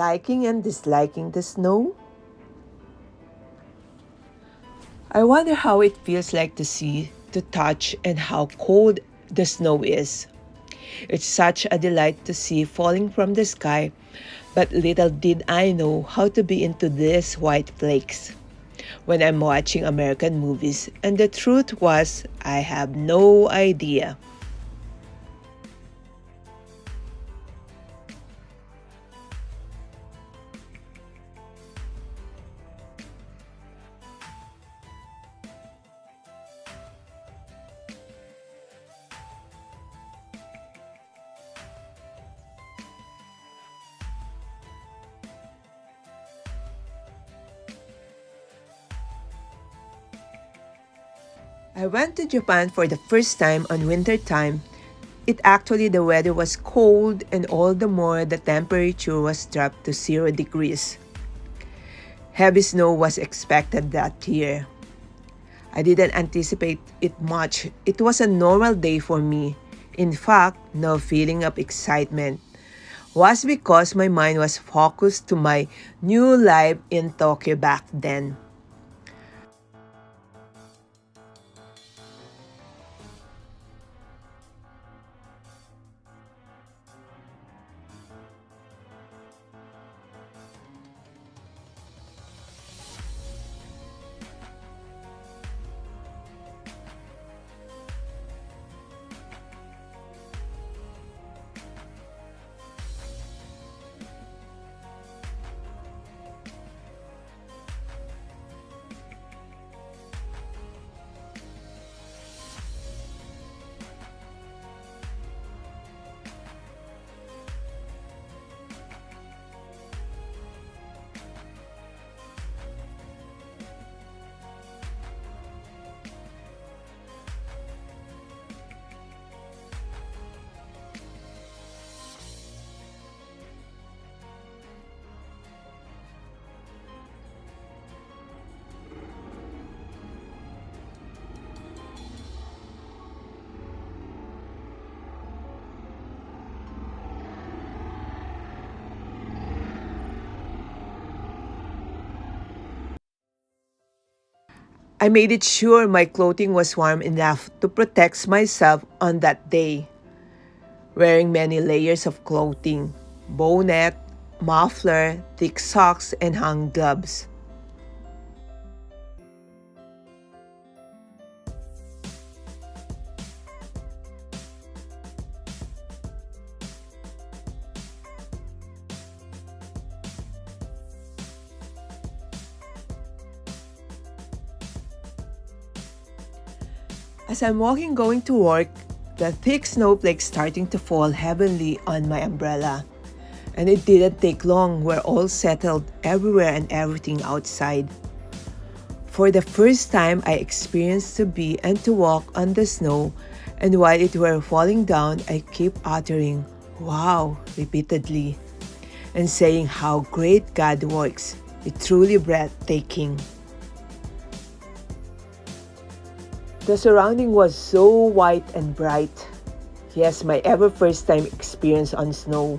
liking and disliking the snow? I wonder how it feels like to see, to touch, and how cold the snow is. It's such a delight to see falling from the sky, but little did I know how to be into these white flakes when I'm watching American movies, and the truth was, I have no idea. I went to Japan for the first time on winter time. It actually the weather was cold and all the more the temperature was dropped to 0 degrees. Heavy snow was expected that year. I didn't anticipate it much. It was a normal day for me. In fact, no feeling of excitement was because my mind was focused to my new life in Tokyo back then. I made it sure my clothing was warm enough to protect myself on that day, wearing many layers of clothing, bonnet, muffler, thick socks, and hand gloves. As I'm walking going to work, the thick snowflakes starting to fall heavily on my umbrella. And it didn't take long, we're all settled everywhere and everything outside. For the first time, I experienced to be and to walk on the snow, and while it were falling down, I kept uttering, "Wow," repeatedly, and saying how great God works. It's truly breathtaking. The surrounding was so white and bright. Yes, my ever first time experience on snow.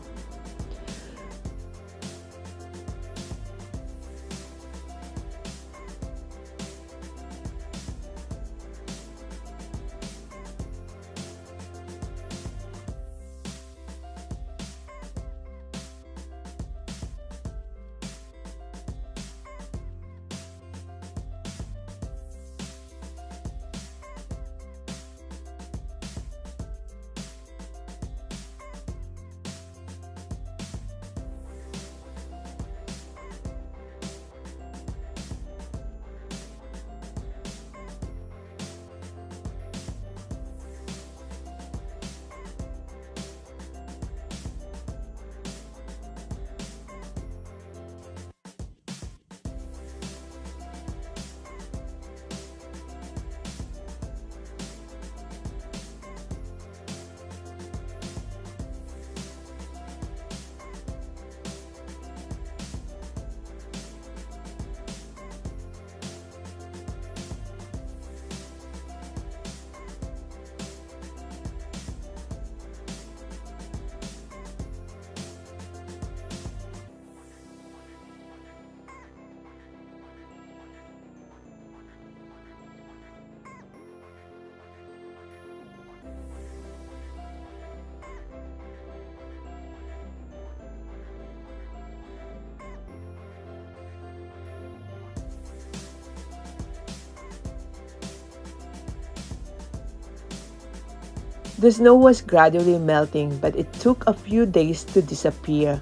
The snow was gradually melting, but it took a few days to disappear.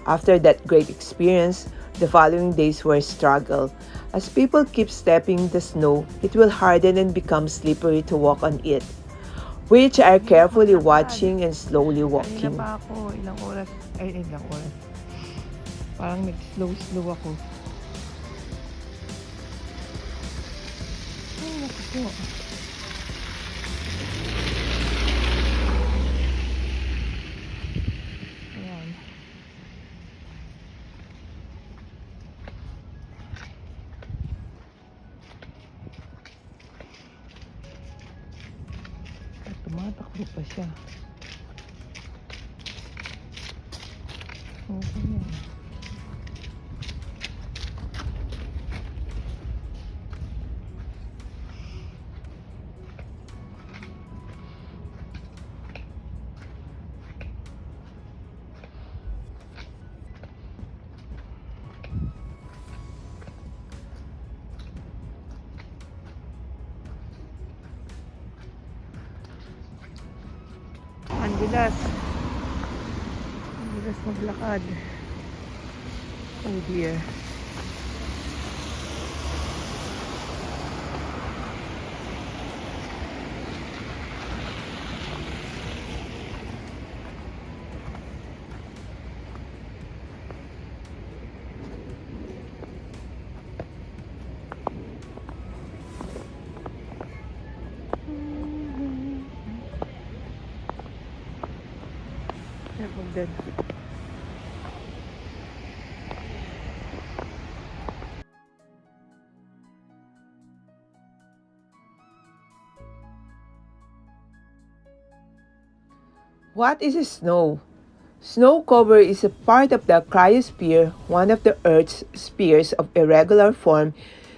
After that great experience, the following days were a struggle. As people keep stepping the snow, it will harden and become slippery to walk on it, which are Hindi ako carefully maglakad. watching and slowly Kanina walking. pa ako, ilang oras. Parang nag-slow ako. Ay, naku po. Ayan. At tumatakbo pa siya. Okay yan. Ang bilas. Ang bilas maglakad. Oh dear. Yan, What is snow? Snow cover is a part of the cryosphere, one of the Earth's spheres of irregular form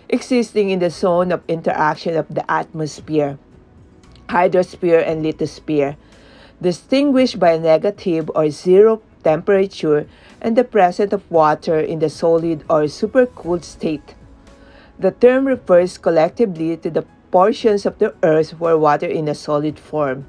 existing in the zone of interaction of the atmosphere, hydrosphere, and lithosphere, distinguished by a negative or zero temperature and the presence of water in the solid or supercooled state. The term refers collectively to the portions of the Earth where water in a solid form.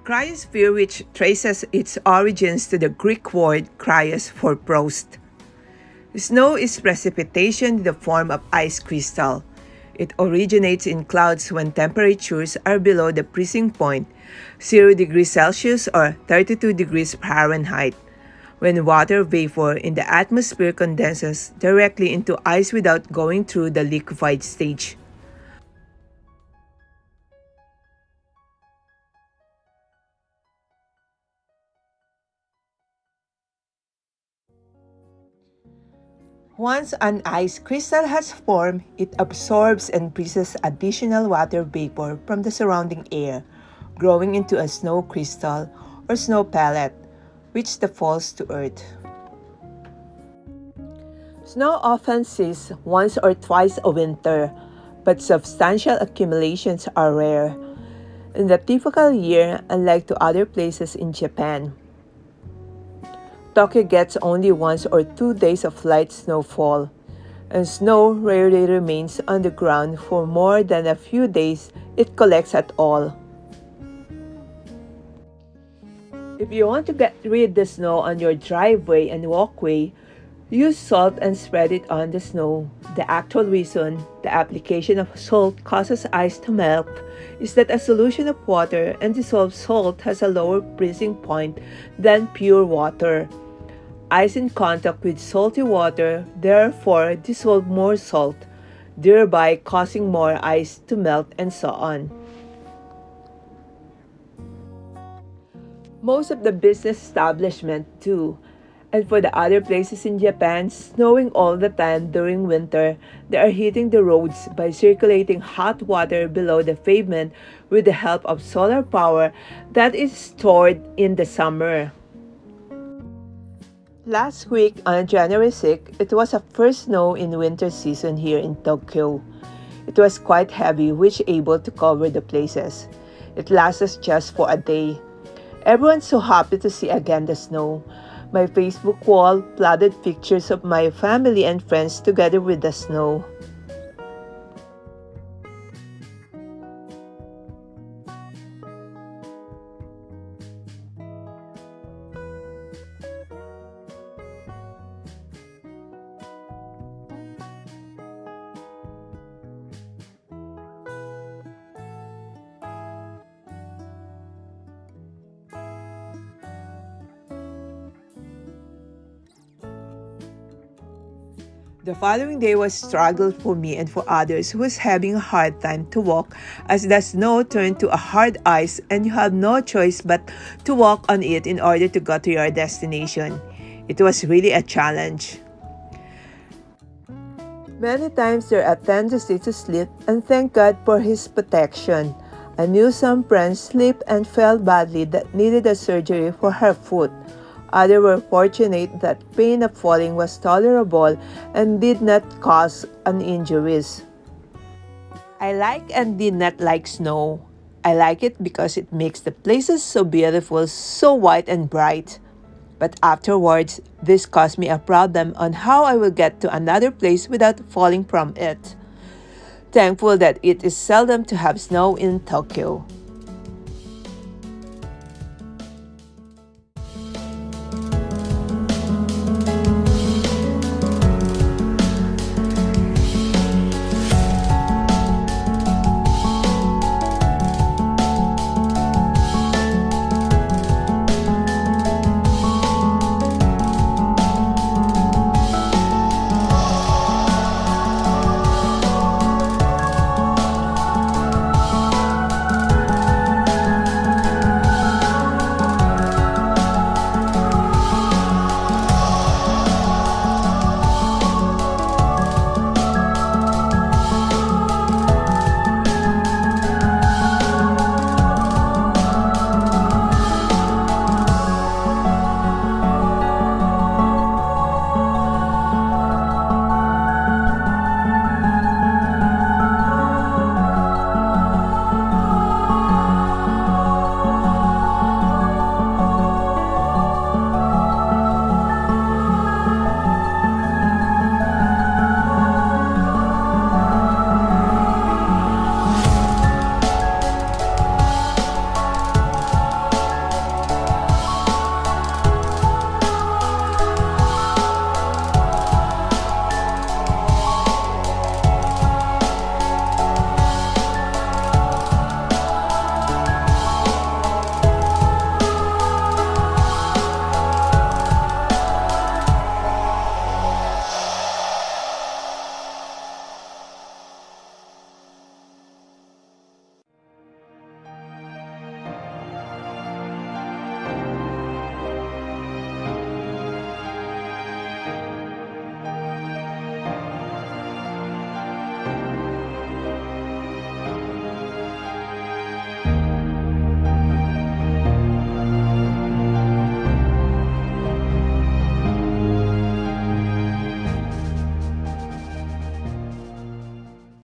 Cryosphere, which traces its origins to the Greek word cryos for frost. Snow is precipitation in the form of ice crystal. It originates in clouds when temperatures are below the freezing point, 0 degrees Celsius or 32 degrees Fahrenheit, when water vapor in the atmosphere condenses directly into ice without going through the liquefied stage. Once an ice crystal has formed, it absorbs and freezes additional water vapor from the surrounding air, growing into a snow crystal or snow pellet, which then falls to earth. Snow often ceases once or twice a winter, but substantial accumulations are rare. In the typical year, unlike to other places in Japan, Tokyo gets only 1 or 2 days of light snowfall, and snow rarely remains on the ground for more than a few days it collects at all. If you want to get rid the snow on your driveway and walkway, use salt and spread it on the snow. The actual reason the application of salt causes ice to melt is that a solution of water and dissolved salt has a lower freezing point than pure water. Ice in contact with salty water therefore dissolve more salt, thereby causing more ice to melt and so on. Most of the business establishments do. And for the other places in Japan, snowing all the time during winter, they are heating the roads by circulating hot water below the pavement with the help of solar power that is stored in the summer. Last week on January 6, it was a first snow in winter season here in Tokyo. It was quite heavy, which able to cover the places. It lasted just for a day. Everyone's so happy to see again the snow. My Facebook wall flooded pictures of my family and friends together with the snow. The following day was struggle for me and for others who was having a hard time to walk as the snow turned to a hard ice and you have no choice but to walk on it in order to go to your destination. It was really a challenge. Many times there are tendency to slip and thank God for His protection. I knew some friends slipped and fell badly that needed a surgery for her foot. Others were fortunate that pain of falling was tolerable and did not cause an injuries. I like and did not like snow. I like it because it makes the places so beautiful, so white and bright. But afterwards, this caused me a problem on how I will get to another place without falling from it. Thankful that it is seldom to have snow in Tokyo.